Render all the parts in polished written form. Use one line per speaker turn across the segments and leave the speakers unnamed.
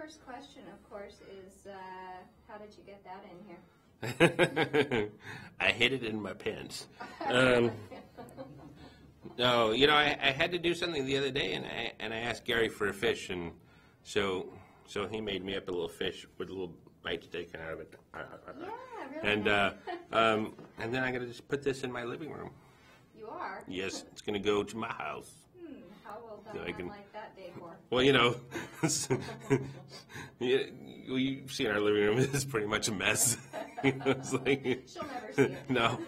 first question, of course, is how did you get that in here?
I hid it in my pants. No, you know, I had to do something the other day, and I asked Gary for a fish, and so he made me up a little fish with a little bite taken out of it.
Yeah, really.
And then I'm gonna just put this in my living room.
You are?
Yes, it's gonna go to my house.
How will
So I can-
like that decor?
Well, you know, you've seen our living room. It's pretty much a mess. You know, it's like,
She'll never see it.
no.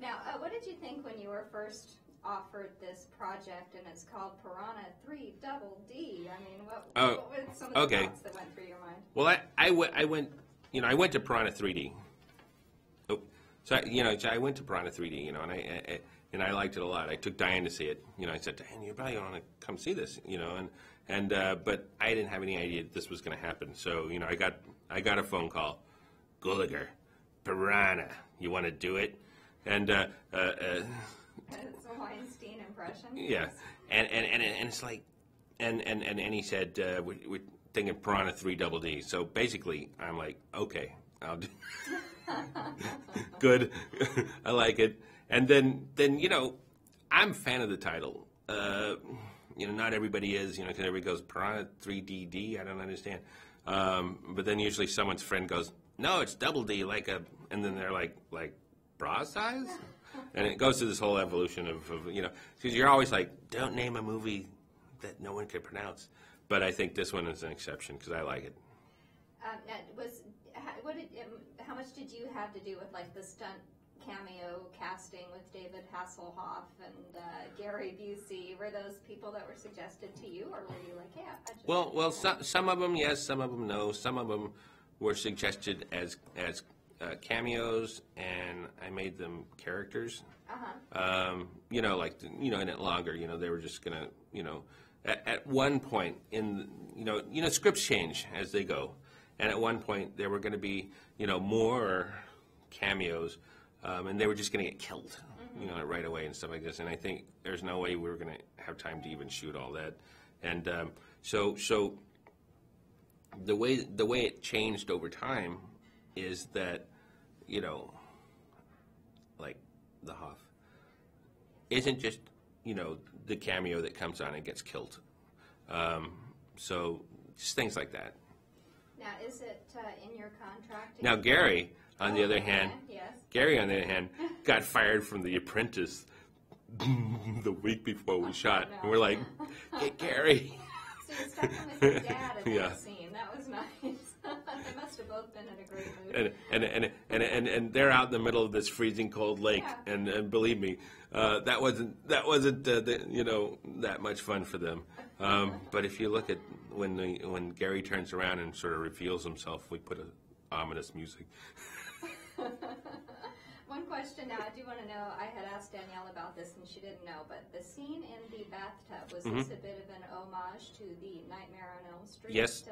Now, what did you think when you were first offered this project, and it's called Piranha 3DD? I mean, what were some of the thoughts that went through your mind?
Well, I went to Piranha 3D. Oh, so I went to Piranha 3D, you know, and I liked it a lot. I took Diane to see it. You know, I said, Diane, you probably want to come see this, you know, but I didn't have any idea that this was going to happen. So, you know, I got a phone call, Gulager, Piranha, you want to do it? And
It's a Weinstein impression.
yeah, and it's like, and he said we're thinking Piranha 3DD. So basically, I'm like, okay, I'll do. Good, I like it. And then you know, I'm a fan of the title. You know, not everybody is. You know, because everybody goes Piranha 3DD. I don't understand. But then usually someone's friend goes, no, it's double D, and then they're like bra size. And it goes through this whole evolution of you know, because you're always like, don't name a movie that no one can pronounce. But I think this one is an exception because I like it.
How much did you have to do with like the stunt cameo casting with David Hasselhoff and Gary Busey? Were those people that were suggested to you, or were you like, yeah?
Well, some of them yes, some of them no. Some of them were suggested as cameos, and I made them characters. You know, like in it longer. You know, they were just gonna. You know, at one point in you know scripts change as they go, and at one point there were going to be more cameos. And they were just going to get killed, you know, right away and stuff like this. And I think there's no way we were going to have time to even shoot all that. And so the way it changed over time is that, you know, like the Hoff isn't just, you know, the cameo that comes on and gets killed. So just things like that.
Now, is it in your contract?
Now, Gary, on the other hand,
yes.
Gary, on the other hand, got fired from The Apprentice the week before we shot.
No.
And we're like, hey, Gary.
So you stuck him with your dad in
Yeah.
that scene. That was nice. They must have both been in a great mood.
And they're out in the middle of this freezing cold lake.
Yeah.
And believe me, that wasn't that much fun for them. But if you look at when Gary turns around and sort of reveals himself, we put ominous music.
One question now, I do want to know, I had asked Danielle about this and she didn't know, but the scene in the bathtub, was this a bit of an homage to the Nightmare on Elm Street?
Yes.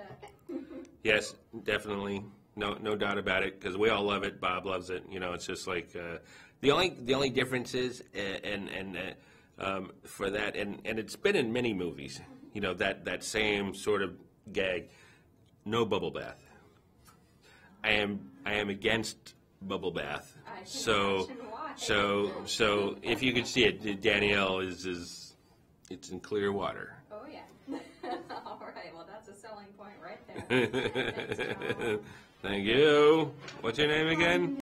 Yes, definitely. No doubt about it, because we all love it. Bob loves it. You know, it's just like the only difference is, for that, and it's been in many movies, you know, that same sort of gag, no bubble bath. I am against bubble bath. So if you could see it, Danielle is it's in clear water.
Oh yeah. All right. Well, that's a selling point right there.
Thank you. What's your name again?